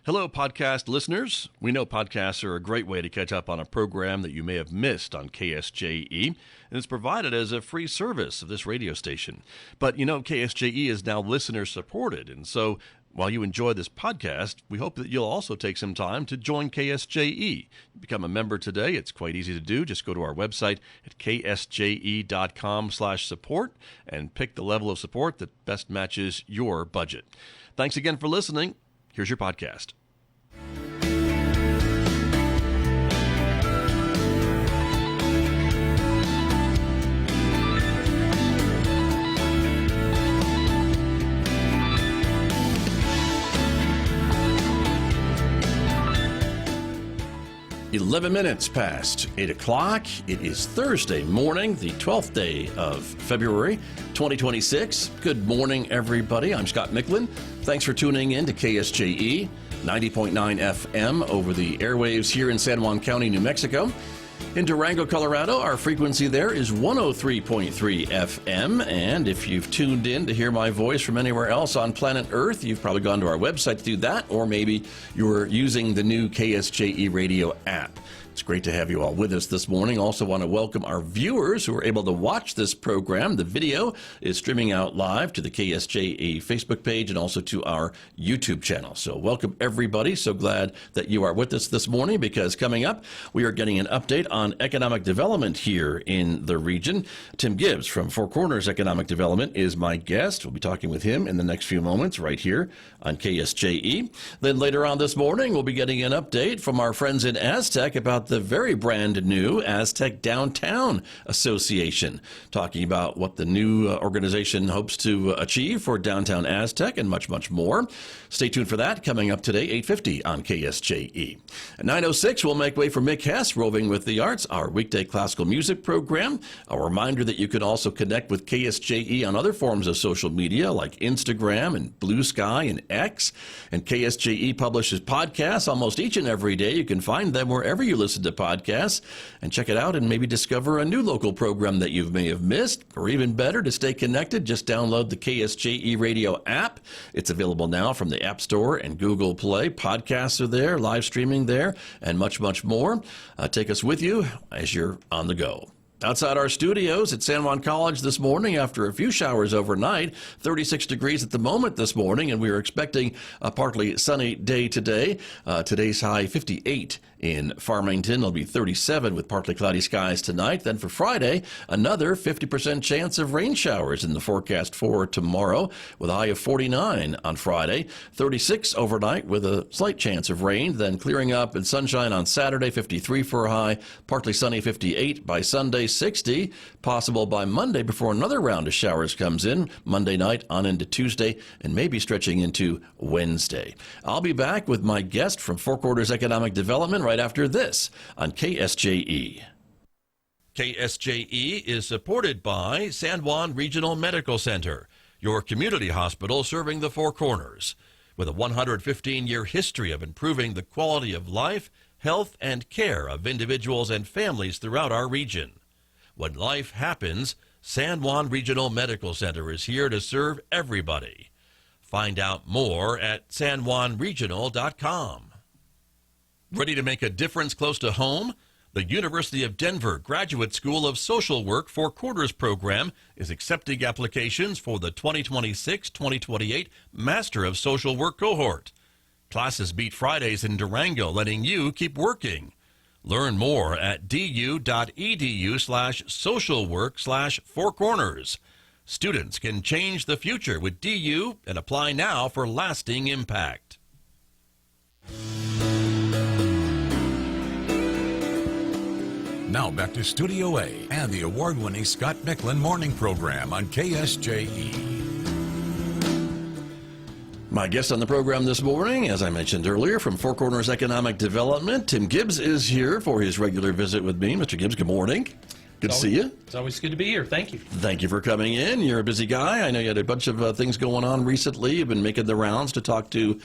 Hello, podcast listeners. We know podcasts are a great way to catch up on a program that you may have missed on KSJE, and it's provided as a free service of this radio station. But you know, KSJE is now listener-supported, and so while you enjoy this podcast, we hope that you'll also take some time to join KSJE. Become a member today. It's quite easy to do. Just go to our website at ksje.com/support and pick the level of support that best matches your budget. Thanks again for listening. Here's your podcast. 11 minutes past 8 o'clock. It is Thursday morning, the 12th day of February, 2026. Good morning, everybody. I'm Scott Michlin. Thanks for tuning in to KSJE, 90.9 FM over the airwaves here in San Juan County, New Mexico. In Durango, Colorado, our frequency there is 103.3 FM, and if you've tuned in to hear my voice from anywhere else on planet Earth, you've probably gone to our website to do that, or maybe you're using the new KSJE radio app. It's great to have you all with us this morning. Also want to welcome our viewers who are able to watch this program. The video is streaming out live to the KSJE Facebook page and also to our YouTube channel. So welcome everybody. So glad that you are with us this morning, because coming up, we are getting an update on economic development here in the region. Tim Gibbs from Four Corners Economic Development is my guest. We'll be talking with him in the next few moments right here on KSJE. Then later on this morning, we'll be getting an update from our friends in Aztec about the very brand new Aztec Downtown Association, talking about what the new organization hopes to achieve for downtown Aztec and much, much more. Stay tuned for that coming up today, 8:50 on KSJE. At 9:06, we'll make way for Mick Hess, Roving with the Arts, our weekday classical music program. A reminder that you can also connect with KSJE on other forms of social media like Instagram and Blue Sky and X. And KSJE publishes podcasts almost each and every day. You can find them wherever you listen to podcasts, and check it out and maybe discover a new local program that you may have missed. Or even better, to stay connected, just download the KSJE radio app. It's available now from the App Store and Google Play. Podcasts are there, live streaming there, and much, much more. Take us with you as you're on the go. Outside our studios at San Juan College this morning, after a few showers overnight, 36 degrees at the moment this morning, and we are expecting a partly sunny day today. Today's high 58 in Farmington. It'll be 37 with partly cloudy skies tonight. Then for Friday, another 50% chance of rain showers in the forecast for tomorrow, with a high of 49 on Friday. 36 overnight with a slight chance of rain, then clearing up and sunshine on Saturday, 53 for a high, partly sunny 58 by Sunday, 60, possible by Monday before another round of showers comes in, Monday night on into Tuesday, and maybe stretching into Wednesday. I'll be back with my guest from Four Corners Economic Development right after this on KSJE. KSJE is supported by San Juan Regional Medical Center, your community hospital serving the Four Corners. With a 115-year history of improving the quality of life, health, and care of individuals and families throughout our region. When life happens, San Juan Regional Medical Center is here to serve everybody. Find out more at sanjuanregional.com. Ready to make a difference close to home? The University of Denver Graduate School of Social Work Four Corners program is accepting applications for the 2026-2028 Master of Social Work cohort. Classes meet Fridays in Durango, letting you keep working. Learn more at du.edu/socialwork/Four Corners. Students can change the future with DU and apply now for lasting impact. Now back to Studio A and the award-winning Scott Michlin morning program on KSJE. My guest on the program this morning, as I mentioned earlier, from Four Corners Economic Development, Tim Gibbs is here for his regular visit with me. Mr. Gibbs, good morning. Good to see you. It's always good to be here. Thank you. Thank you for coming in. You're a busy guy. I know you had a bunch of things going on recently. You've been making the rounds to talk to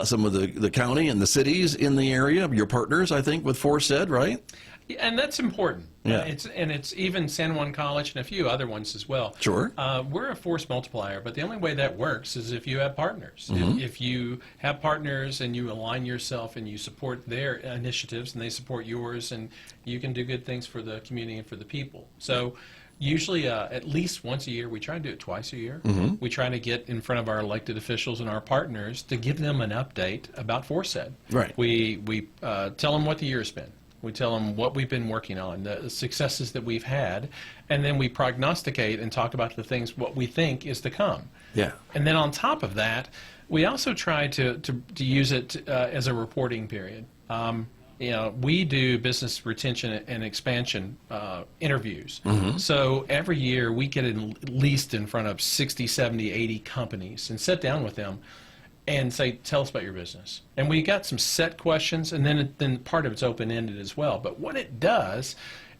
some of the county and the cities in the area. Your partners, I think, with Four said, right? Yeah, and that's important. Yeah. It's even San Juan College and a few other ones as well. Sure. We're a force multiplier, but the only way that works is if you have partners. Mm-hmm. If you have partners and you align yourself and you support their initiatives and they support yours, and you can do good things for the community and for the people. So usually at least once a year, we try to do it twice a year. Mm-hmm. We try to get in front of our elected officials and our partners to give them an update about ForceEd. Right. We tell them what the year's been. We tell them what we've been working on, the successes that we've had, and then we prognosticate and talk about the things, what we think is to come. Yeah. And then on top of that, we also try to use it as a reporting period. We do business retention and expansion interviews. Mm-hmm. So every year we get at least in front of 60, 70, 80 companies and sit down with them and say, tell us about your business. And we got some set questions, and then part of it's open-ended as well. But what it does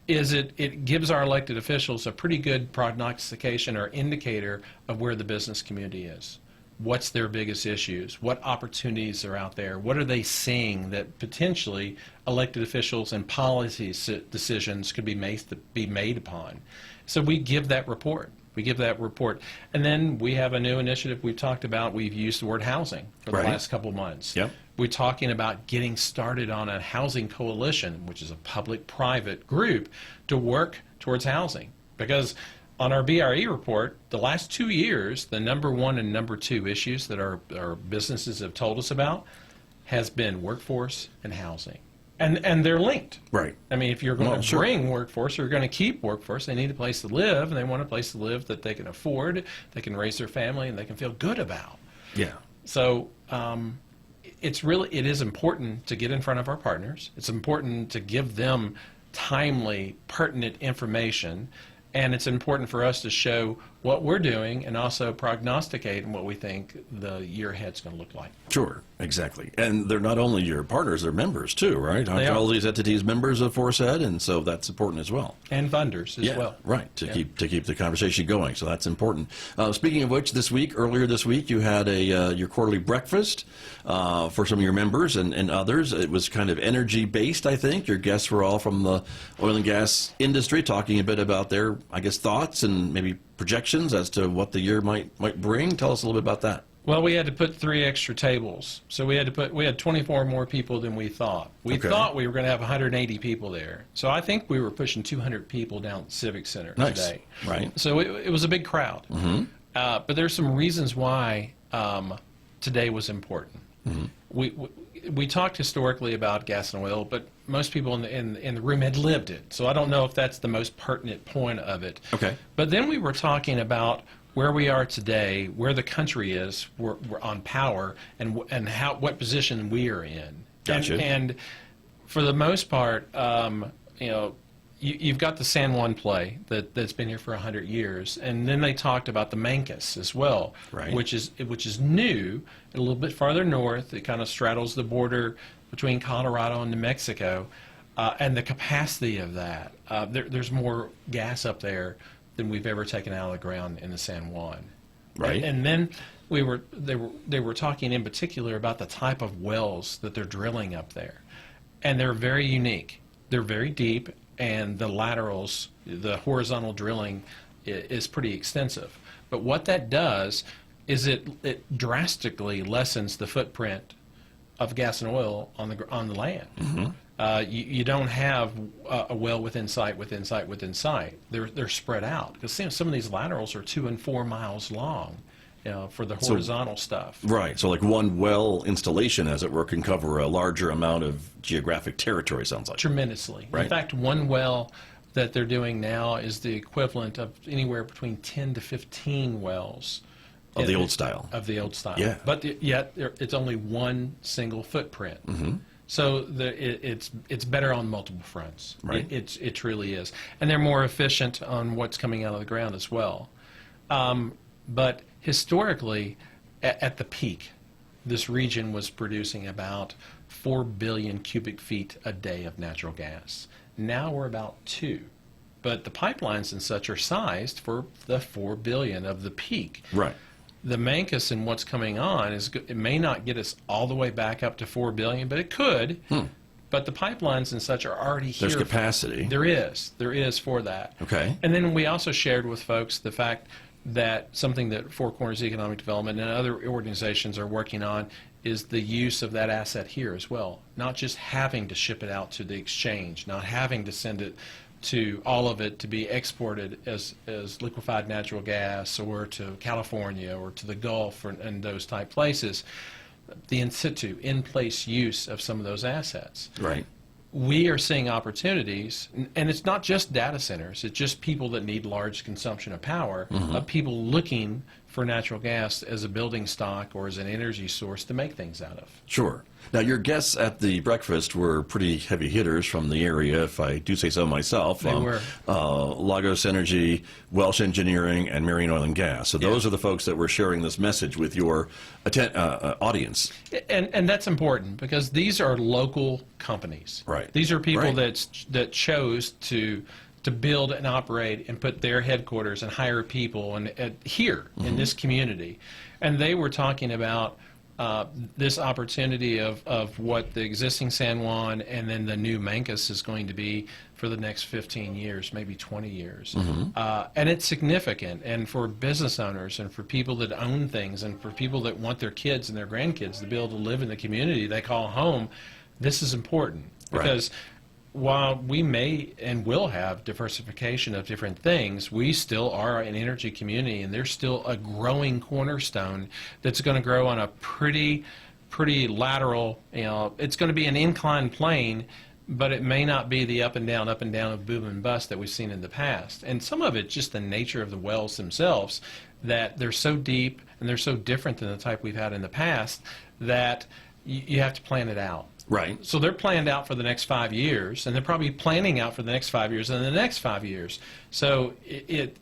is it gives our elected officials a pretty good prognostication or indicator of where the business community is. What's their biggest issues? What opportunities are out there? What are they seeing that potentially elected officials and policy decisions could be made upon? So we give that report. And then we have a new initiative we've talked about. We've used the word housing for the last couple of months. Yep. We're talking about getting started on a housing coalition, which is a public-private group, to work towards housing. Because on our BRE report, the last 2 years, the number one and number two issues that our businesses have told us about has been workforce and housing. And they're linked. Right. I mean, if you're going to sure. bring workforce, you're going to keep workforce, they need a place to live, and they want a place to live that they can afford, they can raise their family, and they can feel good about. Yeah. So it is important to get in front of our partners. It's important to give them timely, pertinent information, and it's important for us to show what we're doing and also prognosticate what we think the year ahead's going to look like. Sure, exactly. And they're not only your partners, they're members too, right? They Aren't are. all these entities members of ForceEd? And so that's important as well. And funders as well. Right, to keep the conversation going. So that's important. Speaking of which, earlier this week, you had your quarterly breakfast for some of your members and others. It was kind of energy-based, I think. Your guests were all from the oil and gas industry, talking a bit about their, I guess, thoughts and maybe projections as to what the year might bring. Tell us a little bit about that. Well, we had to put 3 extra tables. So we had 24 more people than we thought. We Okay. thought we were going to have 180 people there. So I think we were pushing 200 people down at Civic Center today. Right. So it was a big crowd. Mm-hmm. But there's some reasons why today was important. Mm-hmm. We talked historically about gas and oil, but most people in the room had lived it. So I don't know if that's the most pertinent point of it. Okay. But then we were talking about where we are today, where the country is, we're on power, and what position we are in. Gotcha. And for the most part, you've got the San Juan play that's been here for 100 years, and then they talked about the Mancos as well, Right. which is new, a little bit farther north. It kind of straddles the border between Colorado and New Mexico, and the capacity of that. There's more gas up there than we've ever taken out of the ground in the San Juan. Right. And then they were talking in particular about the type of wells that they're drilling up there, and they're very unique. They're very deep, and the laterals, the horizontal drilling, is pretty extensive. But what that does is it drastically lessens the footprint of gas and oil on the land. Mm-hmm. You don't have a well within sight. They're spread out because some of these laterals are 2 and 4 miles long, for the horizontal stuff. Right. So like one well installation, as it were, can cover a larger amount of geographic territory, sounds like. Tremendously. Right. In fact, one well that they're doing now is the equivalent of anywhere between 10 to 15 wells. Of the old style. Of the old style. Yeah. But yet it's only one single footprint. Mm-hmm. So it's better on multiple fronts. Right. It truly is. And they're more efficient on what's coming out of the ground as well. But historically, at the peak, this region was producing about 4 billion cubic feet a day of natural gas. Now we're about 2. But the pipelines and such are sized for the 4 billion of the peak. Right. The Mancos and what's coming on it may not get us all the way back up to 4 billion, but it could. But the pipelines and such are already here. There's capacity. There is for that. Okay. And then we also shared with folks the fact that something that Four Corners Economic Development and other organizations are working on is the use of that asset here as well. Not just having to ship it out to the exchange, not having to send it to all of it to be exported as liquefied natural gas or to California or to the Gulf and those type places. The in situ, in-place use of some of those assets. Right. We are seeing opportunities, and it's not just data centers, it's just people that need large consumption of power, of people looking for natural gas as a building stock or as an energy source to make things out of. Sure. Now, your guests at the breakfast were pretty heavy hitters from the area, if I do say so myself. They were. Lagos Energy, Welsh Engineering, and Marion Oil and Gas. So those are the folks that were sharing this message with your audience. And that's important because these are local companies. Right. These are people Right. that chose to build and operate and put their headquarters and hire people and here in this community. And they were talking about this opportunity of what the existing San Juan and then the new Mancos is going to be for the next 15 years, maybe 20 years. And it's significant. And for business owners and for people that own things and for people that want their kids and their grandkids to be able to live in the community they call home, this is important. Because while we may and will have diversification of different things, we still are an energy community, and there's still a growing cornerstone that's going to grow on a pretty lateral, it's going to be an inclined plane, but it may not be the up and down of boom and bust that we've seen in the past. And some of it's just the nature of the wells themselves, that they're so deep and they're so different than the type we've had in the past that you have to plan it out. Right. So they're planned out for the next 5 years, and they're probably planning out for the next 5 years and the next 5 years. So it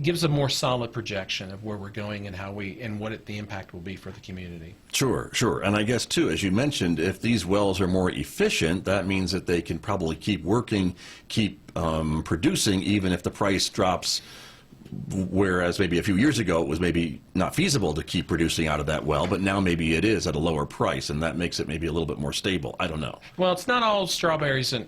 gives a more solid projection of where we're going and how and what the impact will be for the community. Sure, sure. And I guess, too, as you mentioned, if these wells are more efficient, that means that they can probably keep working, keep producing, even if the price drops. Whereas maybe a few years ago it was maybe not feasible to keep producing out of that well, but now maybe it is at a lower price, and that makes it maybe a little bit more stable. I don't know. Well, it's not all strawberries and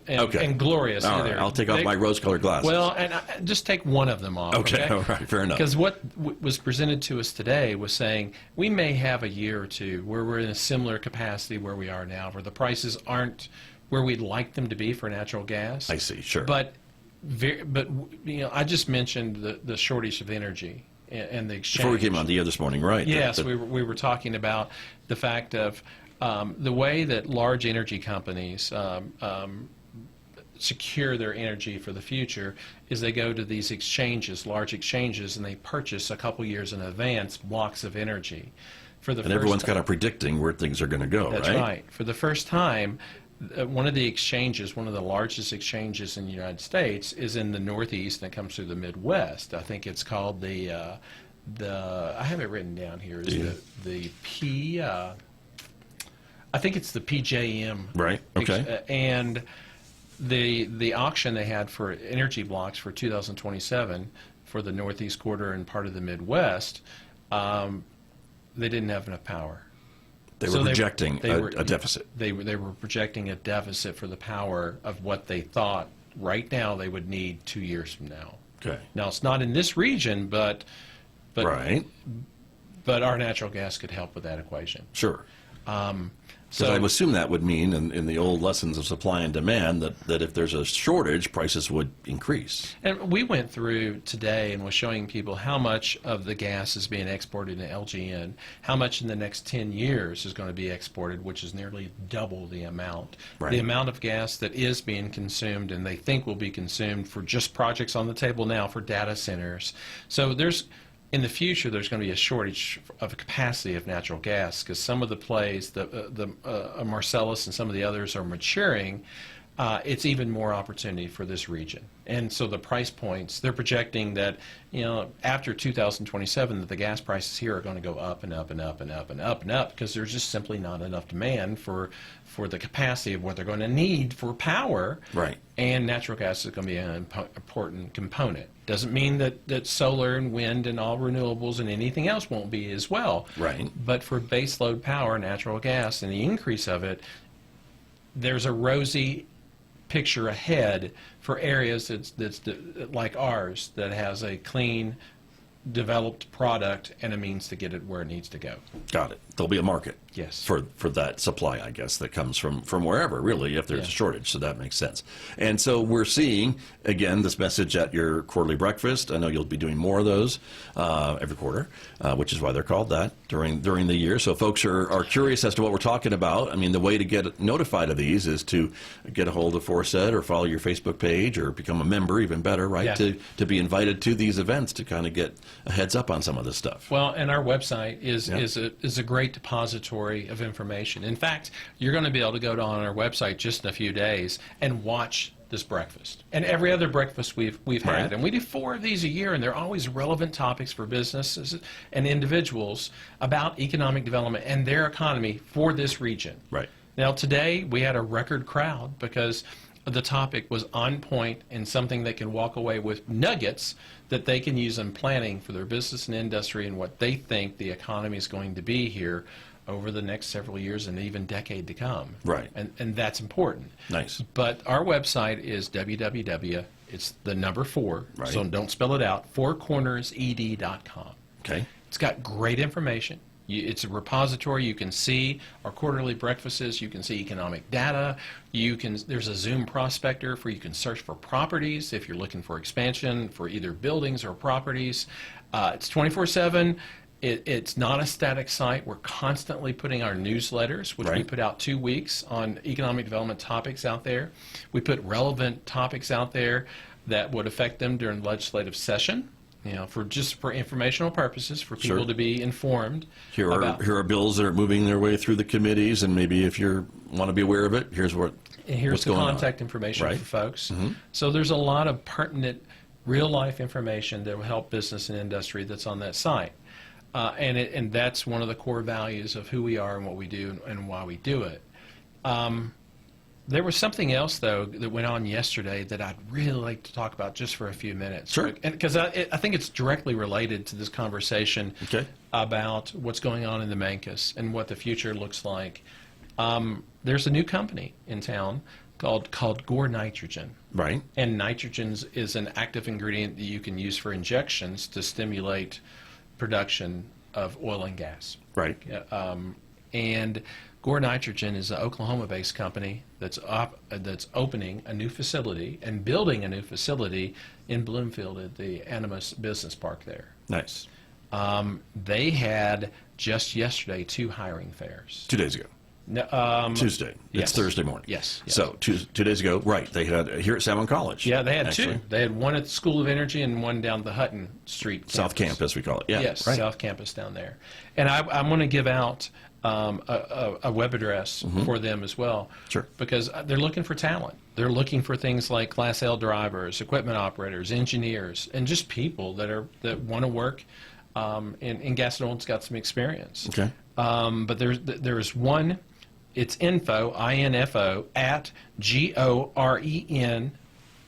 glorious all either. Right, I'll take off my rose-colored glasses. Well, and just take one of them off. Okay, all right, fair enough. Because what was presented to us today was saying we may have a year or two where we're in a similar capacity where we are now, where the prices aren't where we'd like them to be for natural gas. I see, sure. But I just mentioned the shortage of energy and the exchange. Before we came on the air this morning, right? Yes, we were talking about the fact of the way that large energy companies secure their energy for the future is they go to these exchanges, large exchanges, and they purchase a couple years in advance blocks of energy. And everyone's kind of predicting where things are going to go, That's right? That's right. For the first time, one of the exchanges, one of the largest exchanges in the United States, is in the Northeast, and it comes through the Midwest. I think it's called I have it written down here. I think it's the PJM. Right. Okay. And the auction they had for energy blocks for 2027 for the Northeast quarter and part of the Midwest, they didn't have enough power. They were projecting a deficit. They were projecting a deficit for the power of what they thought right now they would need 2 years from now. Okay. Now it's not in this region, but right. But our natural gas could help with that equation. Sure. So I would assume that would mean, in the old lessons of supply and demand, that if there's a shortage, prices would increase. And we went through today and was showing people how much of the gas is being exported in LGN, how much in the next 10 years is going to be exported, which is nearly double the amount. Right. The amount of gas that is being consumed and they think will be consumed for just projects on the table now for data centers. So in the future, there's going to be a shortage of capacity of natural gas because some of the plays, the Marcellus and some of the others are maturing. It's even more opportunity for this region. And so the price points, they're projecting that, after 2027, that the gas prices here are going to go up and up and up and up and up and up because there's just simply not enough demand for the capacity of what they're going to need for power. Right. And natural gas is going to be an important component. Doesn't mean that solar and wind and all renewables and anything else won't be as well. Right. But for base load power, natural gas, and the increase of it, there's a rosy picture ahead for areas that's like ours, that has a clean, developed product and a means to get it where it needs to go. Got it. There'll be a market. Yes. For that supply, I guess, that comes from wherever, really, if there's a shortage. So that makes sense. And so we're seeing, again, this message at your quarterly breakfast. I know you'll be doing more of those every quarter, which is why they're called that during the year. So folks are curious as to what we're talking about. I mean, the way to get notified of these is to get a hold of Forset or follow your Facebook page or become a member, even better, right? Yeah. To be invited to these events to kind of get a heads up on some of this stuff. Well, and our website is a great depository of information. In fact, you're going to be able to go on our website just in a few days and watch this breakfast and every other breakfast we've had. Right. And we do 4 of these a year, and they're always relevant topics for businesses and individuals about economic development and their economy for this region. Right. Now, today we had a record crowd because the topic was on point and something they can walk away with nuggets that they can use in planning for their business and industry and what they think the economy is going to be here over the next several years and even decade to come. Right. And that's important. Nice. But our website is www, it's the number 4, Right. so don't spell it out, fourcornersed.com. Okay. It's got great information. It's a repository. You can see our quarterly breakfasts. You can see economic data. There's a Zoom prospector where you can search for properties if you're looking for expansion for either buildings or properties. It's 24/7. It's not a static site. We're constantly putting our newsletters, which we Right. put out 2 weeks on economic development topics out there. We put relevant topics out there that would affect them during legislative session. For informational purposes, for people Sure. to be informed. Here about, are bills that are moving their way through the committees, and maybe if you want to be aware of it, here's and here's what's the going contact on. information Right. for folks. So there's a lot of pertinent, real-life information that will help business and industry that's on that site. And that's one of the core values of who we are and what we do and why we do it. There was something else, though, that went on yesterday that I'd really like to talk about just for a few minutes. Sure. Because I think it's directly related to this conversation Okay. about what's going on in the Mancus and what the future looks like. There's a new company in town called Gore Nitrogen. Right. And nitrogen is an active ingredient that you can use for injections to stimulate production of oil and gas. Right. And Gore Nitrogen is an Oklahoma-based company that's opening a new facility and building a new facility in Bloomfield at the Animas Business Park there. Nice. They had just yesterday 2 hiring fairs. 2 days ago. No, Tuesday. yes. It's Thursday morning. Yes. So 2 days ago, right? They had here at Salmon College. Yeah, they had actually. 2. They had one at the School of Energy and one down the Hutton Street South Campus, we call it. Yeah. Yes, Right. South Campus down there. And I'm going to give out a web address for them as well. Sure. Because they're looking for talent. They're looking for things like Class L drivers, equipment operators, engineers, and just people that want to work in gas and oil's got some experience. Okay. But there's one. It's info, info, at GOREN,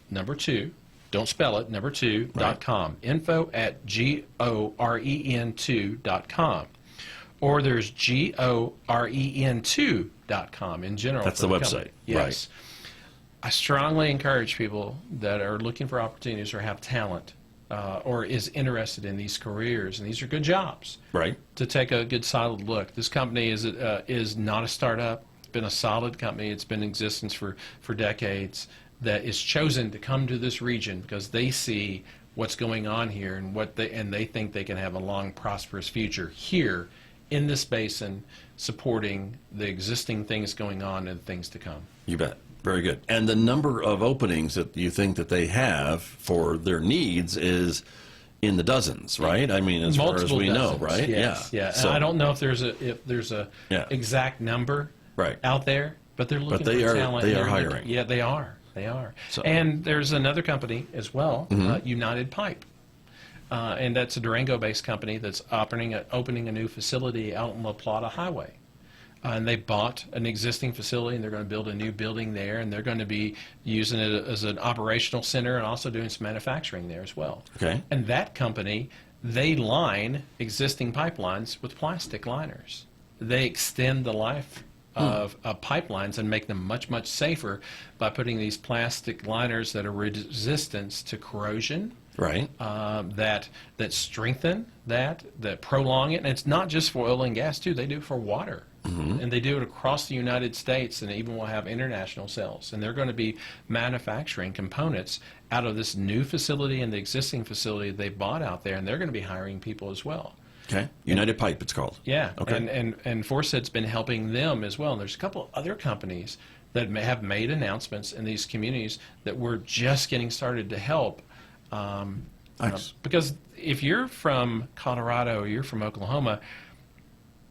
number 2, don't spell it, number 2, Right. .com. Info at GOREN2.com. Or there's GOREN2.com in general. That's for the company. website. Yes. Right. I strongly encourage people that are looking for opportunities or have talent or is interested in these careers, and these are good jobs, Right. to take a good solid look. This company is not a startup. It's been a solid company. It's been in existence for decades, that is chosen to come to this region because they see what's going on here and they think they can have a long, prosperous future here in this basin, supporting the existing things going on and things to come. You bet. Very good. And the number of openings that you think that they have for their needs is in the dozens, right? I mean, as far as Multiple we know, dozens, right? Yes, yeah. So, And I don't know if there's a Yeah. exact number Right. out there, but they're looking they for are- talent. they and are they're looking- hiring. Yeah, they are. They are. So- And there's another company as well, United Pipe. And that's a Durango-based company that's opening a new facility out on La Plata Highway. And they bought an existing facility, and they're going to build a new building there, and they're going to be using it as an operational center and also doing some manufacturing there as well. Okay. And that company, they line existing pipelines with plastic liners. They extend the life of pipelines and make them much, much safer by putting these plastic liners that are resistant to corrosion. Right. That strengthen that prolong it. And it's not just for oil and gas, too. They do it for water. And they do it across the United States, and even will have international sales. And they're going to be manufacturing components out of this new facility and the existing facility they bought out there, and they're going to be hiring people as well. Okay. United Pipe, it's called. Yeah. Okay. And Forset's been helping them as well. And there's a couple other companies that have made announcements in these communities that we're just getting started to help. Nice. Because if you're from Colorado or you're from Oklahoma,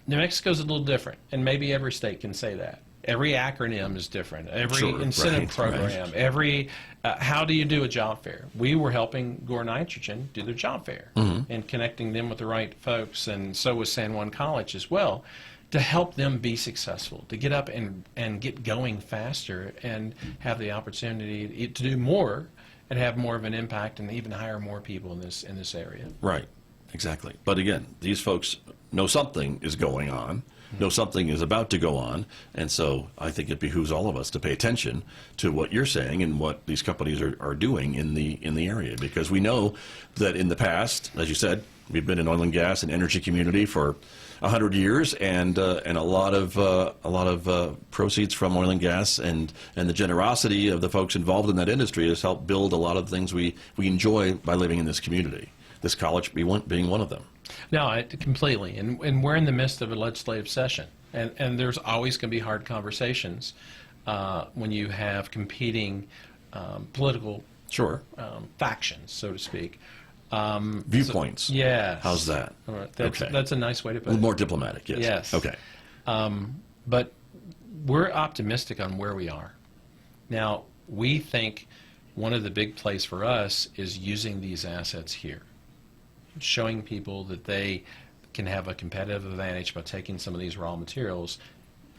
New Mexico's a little different, and maybe every state can say that. Every acronym is different. Every incentive program, every how do you do a job fair? We were helping Gore Nitrogen do their job fair and connecting them with the right folks, and so was San Juan College as well, to help them be successful, to get up and get going faster and have the opportunity to do more and have more of an impact and even hire more people in this area. Right. Exactly. But again, these folks know something is going on, know something is about to go on, and so I think it behooves all of us to pay attention to what you're saying and what these companies are doing in the area, because we know that in the past, as you said, we've been an oil and gas and energy community for 100 years, and a lot of proceeds from oil and gas and the generosity of the folks involved in that industry has helped build a lot of things we enjoy by living in this community. This college being one of them. No, completely. And we're in the midst of a legislative session. And there's always going to be hard conversations when you have competing political factions, so to speak. Viewpoints. So, yeah. How's that? That's a nice way to put it. A little more diplomatic, yes. Yes. Okay. But we're optimistic on where we are. Now, we think one of the big plays for us is using these assets here, showing people that they can have a competitive advantage by taking some of these raw materials,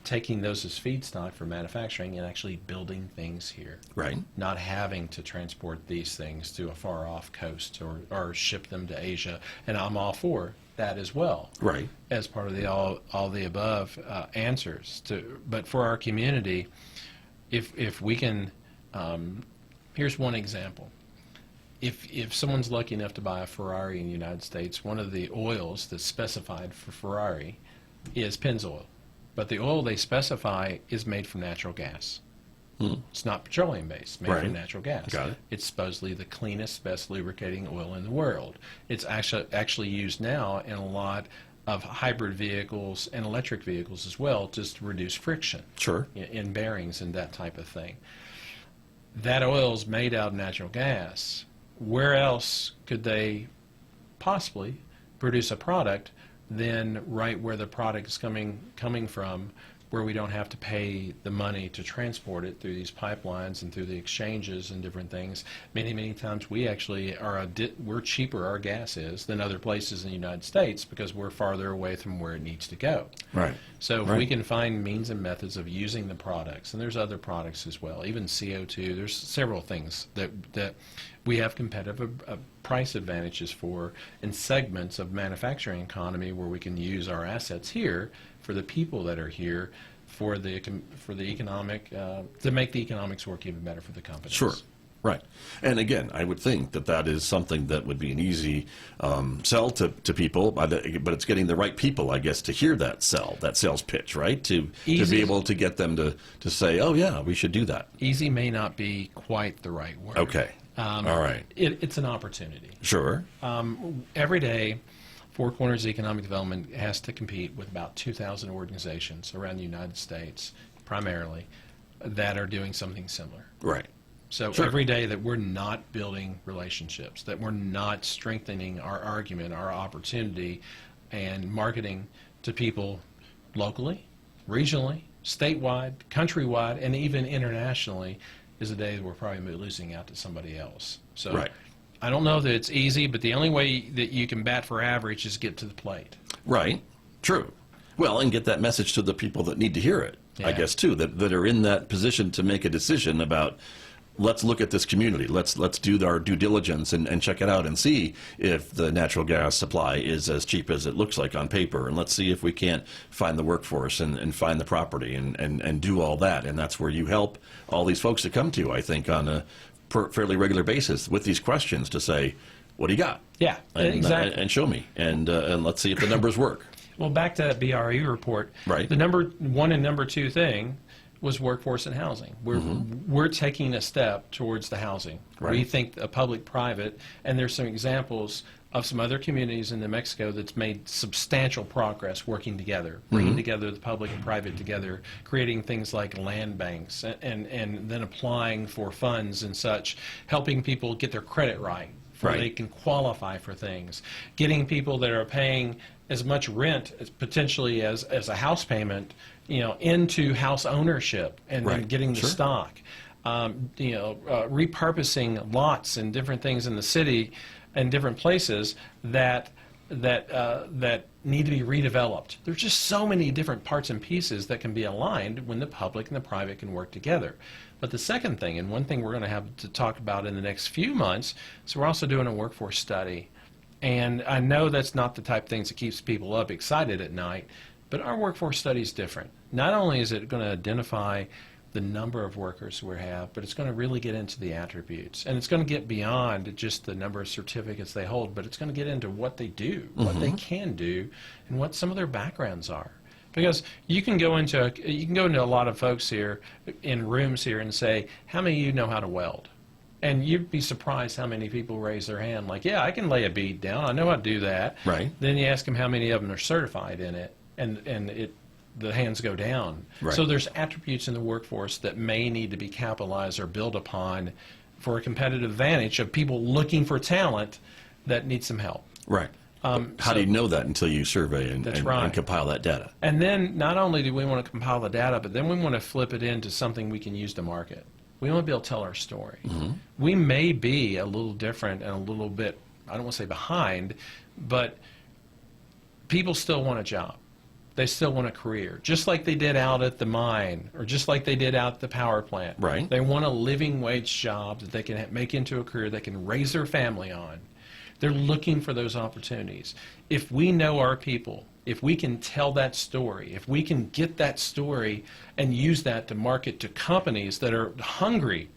taking those as feedstock for manufacturing, and actually building things here. Right. Not having to transport these things to a far-off coast or ship them to Asia. And I'm all for that as well. Right. As part of the all the above answers. But for our community, if we can, here's one example. If someone's lucky enough to buy a Ferrari in the United States, one of the oils that's specified for Ferrari is Pennzoil. But the oil they specify is made from natural gas. It's not petroleum-based, made from natural gas. Got it. It's supposedly the cleanest, best lubricating oil in the world. It's actually used now in a lot of hybrid vehicles and electric vehicles as well, just to reduce friction in bearings and that type of thing. That oil is made out of natural gas. Where else could they possibly produce a product than right where the product is coming from, where we don't have to pay the money to transport it through these pipelines and through the exchanges and different things? Many times we actually we're cheaper, our gas is, than other places in the United States because we're farther away from where it needs to go. Right. So if we can find means and methods of using the products, and there's other products as well, even CO2, there's several things that we have competitive price advantages for in segments of manufacturing economy where we can use our assets here for the people that are here for the economic to make the economics work even better for the companies. Sure. Right. And again, I would think that is something that would be an easy sell to people, but it's getting the right people, I guess, to hear that sales pitch, right? To be able to get them to say, oh, yeah, we should do that. Easy may not be quite the right word. Okay. All right. It's an opportunity. Sure. Every day, Four Corners Economic Development has to compete with about 2,000 organizations around the United States, primarily, that are doing something similar. Right. So every day that we're not building relationships, that we're not strengthening our argument, our opportunity, and marketing to people locally, regionally, statewide, countrywide, and even internationally, is a day that we're probably losing out to somebody else. So I don't know that it's easy, but the only way that you can bat for average is get to the plate. Right. True. Well, and get that message to the people that need to hear it, I guess, too, that are in that position to make a decision about let's look at this community. Let's do our due diligence and check it out and see if the natural gas supply is as cheap as it looks like on paper. And let's see if we can't find the workforce and find the property and do all that. And that's where you help all these folks that come to you, I think, on a fairly regular basis with these questions to say, what do you got? Yeah, exactly. And show me. And let's see if the numbers work. Well, back to that BRE report, Right. The number one and number two thing was workforce and housing. We're taking a step towards the housing. Right. We think a public-private, and there's some examples of some other communities in New Mexico that's made substantial progress working together, bringing together the public and private together, creating things like land banks, and then applying for funds and such, helping people get their credit right, where they can qualify for things, getting people that are paying as much rent as potentially as a house payment, into house ownership and then getting the stock, repurposing lots and different things in the city and different places that need to be redeveloped. There's just so many different parts and pieces that can be aligned when the public and the private can work together. But the second thing, and one thing we're going to have to talk about in the next few months, so we're also doing a workforce study. And I know that's not the type of things that keeps people up excited at night, but our workforce study is different. Not only is it going to identify the number of workers we have, but it's going to really get into the attributes. And it's going to get beyond just the number of certificates they hold, but it's going to get into what they do, what they can do, and what some of their backgrounds are. Because you can go into a lot of folks here in rooms here and say, how many of you know how to weld? And you'd be surprised how many people raise their hand like, yeah, I can lay a bead down. I know how to do that. Right. Then you ask them how many of them are certified in it, and the hands go down. Right. So there's attributes in the workforce that may need to be capitalized or built upon for a competitive advantage of people looking for talent that need some help. Right. How do you know that until you survey and compile that data? And then not only do we want to compile the data, but then we want to flip it into something we can use to market. We want to be able to tell our story. We may be a little different and a little bit, I don't want to say behind, but people still want a job. They still want a career, just like they did out at the mine or just like they did out at the power plant. Right. They want a living wage job that they can make into a career they can raise their family on. They're looking for those opportunities. If we know our people, if we can tell that story, if we can get that story and use that to market to companies that are hungry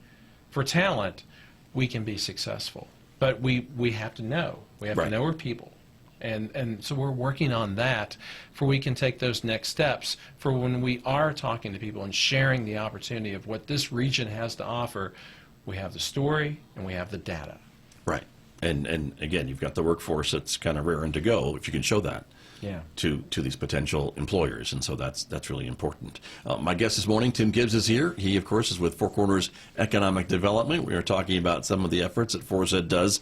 for talent, we can be successful. But we have to know. We have to know our people. And so we're working on that for we can take those next steps for when we are talking to people and sharing the opportunity of what this region has to offer. We have the story and we have the data. Right. And again, you've got the workforce that's kind of raring to go if you can show that to these potential employers. And so that's really important. My guest this morning, Tim Gibbs, is here. He, of course, is with Four Corners Economic Development. We are talking about some of the efforts that 4Z does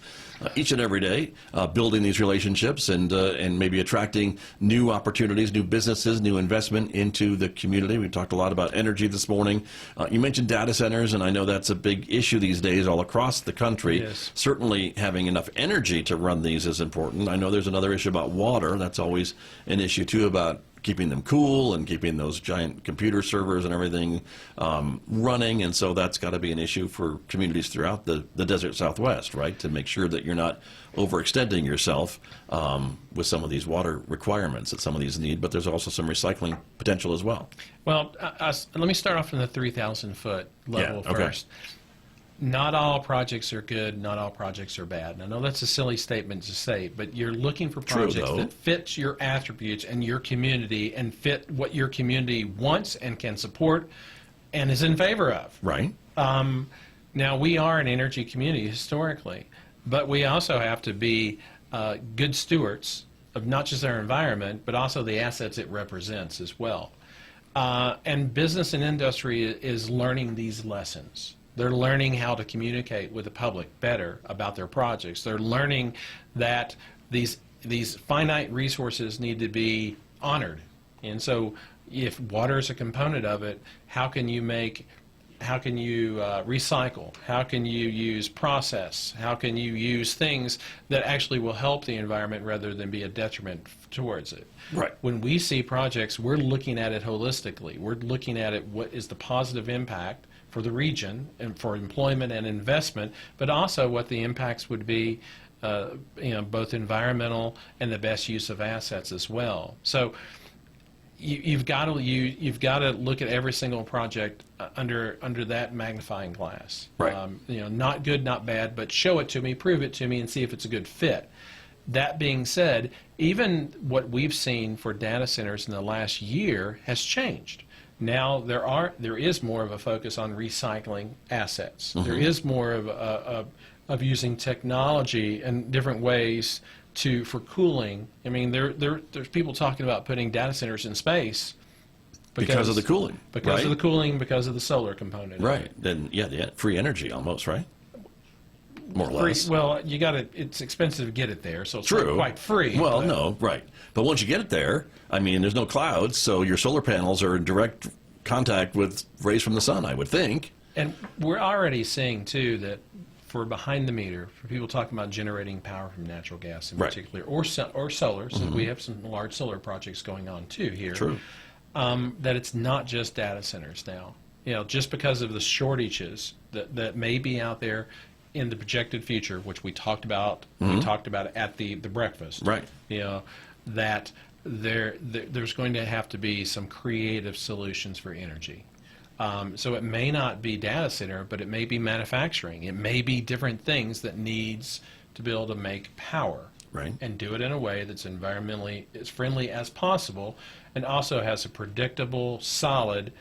each and every day, building these relationships and maybe attracting new opportunities, new businesses, new investment into the community. We talked a lot about energy this morning. You mentioned data centers, and I know that's a big issue these days all across the country. Yes. Certainly having enough energy to run these is important. I know there's another issue about water. That's always an issue, too, about keeping them cool and keeping those giant computer servers and everything running. And so that's got to be an issue for communities throughout the desert Southwest, right, to make sure that you're not overextending yourself with some of these water requirements that some of these need. But there's also some recycling potential as well. Well, let me start off from the 3,000-foot level first. Not all projects are good, not all projects are bad. And I know that's a silly statement to say, but you're looking for projects that fit your attributes and your community and fit what your community wants and can support and is in favor of. Right. Now, we are an energy community historically, but we also have to be good stewards of not just our environment, but also the assets it represents as well. And business and industry is learning these lessons. They're learning how to communicate with the public better about their projects. They're learning that these finite resources need to be honored. And so if water is a component of it, how can you recycle? How can you use process? How can you use things that actually will help the environment rather than be a detriment towards it? Right. When we see projects, we're looking at it holistically. We're looking at it, what is the positive impact for the region and for employment and investment, but also what the impacts would be, both environmental and the best use of assets as well. So you've got to look at every single project under that magnifying glass. Right. Not good, not bad, but show it to me, prove it to me, and see if it's a good fit. That being said, even what we've seen for data centers in the last year has changed. Now there is more of a focus on recycling assets. There is more of using technology and different ways for cooling. I mean, there's people talking about putting data centers in space because of the cooling. Because right? of the cooling, because of the solar component. Right. Then free energy almost, right? More or less. Well, it's expensive to get it there, so it's True. not quite free. Well, no, right. But once you get it there, I mean, there's no clouds, so your solar panels are in direct contact with rays from the sun, I would think. And we're already seeing, too, that for behind the meter, for people talking about generating power from natural gas in particular, or solar, since we have some large solar projects going on, too, here. True. That it's not just data centers now. Just because of the shortages that may be out there in the projected future, which we talked about at the breakfast. Right. That there's going to have to be some creative solutions for energy. So it may not be data center, but it may be manufacturing. It may be different things that needs to be able to make power. Right. And do it in a way that's environmentally as friendly as possible, and also has a predictable, solid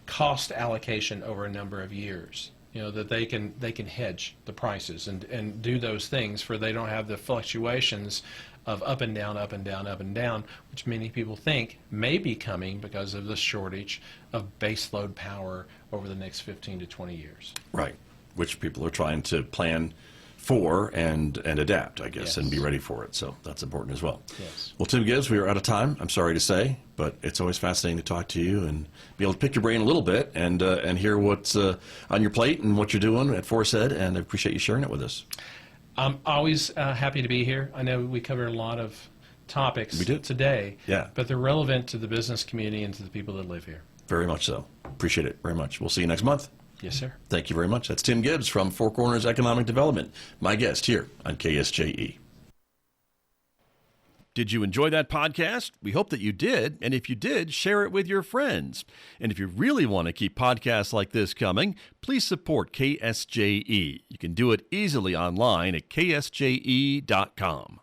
cost allocation over a number of years. That they can hedge the prices and do those things for they don't have the fluctuations of up and down, up and down, up and down, which many people think may be coming because of the shortage of baseload power over the next 15 to 20 years. Right. Which people are trying to plan for and adapt, I guess, Yes. and be ready for it. So that's important as well. Yes. Well, Tim Gibbs, we are out of time, I'm sorry to say, but it's always fascinating to talk to you and be able to pick your brain a little bit and hear what's on your plate and what you're doing at Force Ed, and I appreciate you sharing it with us. I'm always happy to be here. I know we covered a lot of topics today, Yeah. but they're relevant to the business community and to the people that live here. Very much so. Appreciate it very much. We'll see you next month. Yes, sir. Thank you very much. That's Tim Gibbs from Four Corners Economic Development, my guest here on KSJE. Did you enjoy that podcast? We hope that you did. And if you did, share it with your friends. And if you really want to keep podcasts like this coming, please support KSJE. You can do it easily online at ksje.com.